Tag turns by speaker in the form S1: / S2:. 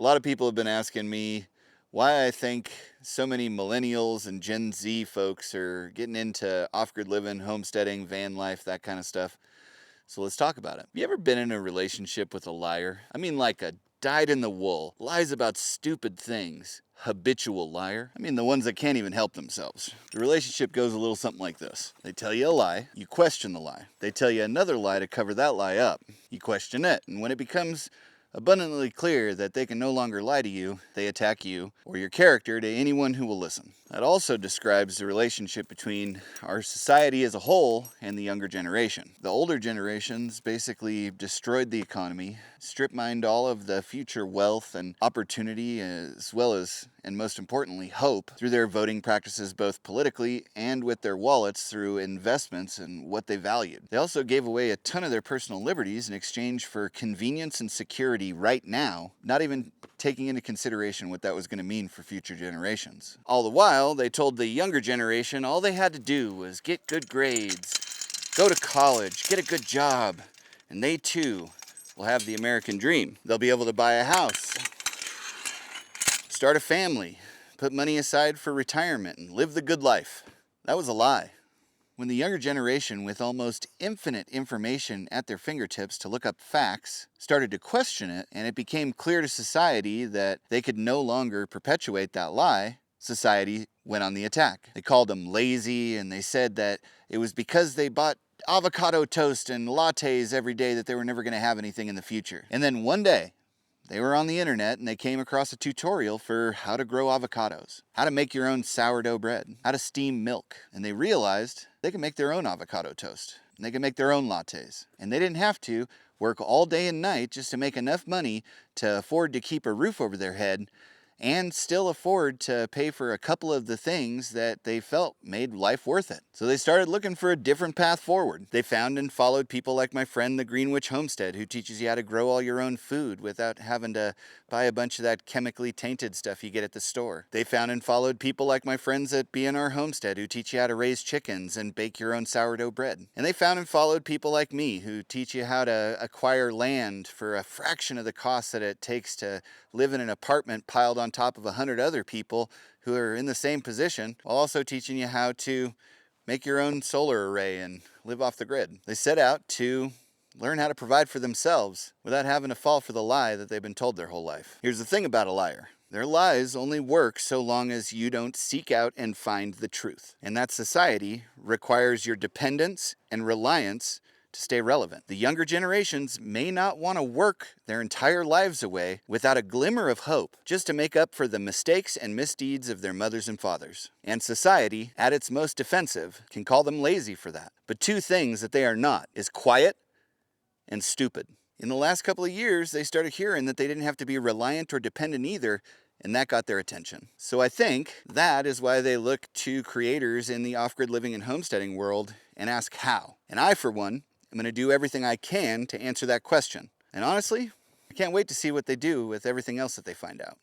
S1: A lot of people have been asking me why I think so many millennials and Gen Z folks are getting into off-grid living, homesteading, van life, that kind of stuff. So let's talk about it. You ever been in a relationship with a liar? I mean, like a dyed-in-the-wool, lies about stupid things, habitual liar. I mean, the ones that can't even help themselves. The relationship goes a little something like this. They tell you a lie, you question the lie. They tell you another lie to cover that lie up. You question it, and when it becomes abundantly clear that they can no longer lie to you, they attack you or your character to anyone who will listen. That also describes the relationship between our society as a whole and the younger generation. The older generations basically destroyed the economy, strip mined all of the future wealth and opportunity, as well as, and most importantly, hope, through their voting practices both politically and with their wallets through investments and what they valued. They also gave away a ton of their personal liberties in exchange for convenience and security right now, not even taking into consideration what that was going to mean for future generations. All the while, they told the younger generation all they had to do was get good grades, go to college, get a good job, and they too will have the American dream. They'll be able to buy a house, start a family, put money aside for retirement, and live the good life. That was a lie. When the younger generation, with almost infinite information at their fingertips to look up facts, started to question it, and it became clear to society that they could no longer perpetuate that lie, society went on the attack. They called them lazy, and they said that it was because they bought avocado toast and lattes every day that they were never going to have anything in the future. And then one day, they were on the internet and they came across a tutorial for how to grow avocados, how to make your own sourdough bread, how to steam milk. And they realized they could make their own avocado toast and they could make their own lattes. And they didn't have to work all day and night just to make enough money to afford to keep a roof over their head and still afford to pay for a couple of the things that they felt made life worth it. So they started looking for a different path forward. They found and followed people like my friend the Greenwich Homestead, who teaches you how to grow all your own food without having to buy a bunch of that chemically tainted stuff you get at the store. They found and followed people like my friends at B&R Homestead, who teach you how to raise chickens and bake your own sourdough bread. And they found and followed people like me, who teach you how to acquire land for a fraction of the cost that it takes to live in an apartment piled on top of 100 other people who are in the same position, while also teaching you how to make your own solar array and live off the grid. They set out to learn how to provide for themselves without having to fall for the lie that they've been told their whole life. Here's the thing about a liar. Their lies only work so long as you don't seek out and find the truth. And that society requires your dependence and reliance to stay relevant. The younger generations may not want to work their entire lives away without a glimmer of hope just to make up for the mistakes and misdeeds of their mothers and fathers. And society, at its most defensive, can call them lazy for that. But two things that they are not is quiet and stupid. In the last couple of years, they started hearing that they didn't have to be reliant or dependent either, and that got their attention. So I think that is why they look to creators in the off-grid living and homesteading world and ask how. And I, for one, I'm going to do everything I can to answer that question. And honestly, I can't wait to see what they do with everything else that they find out.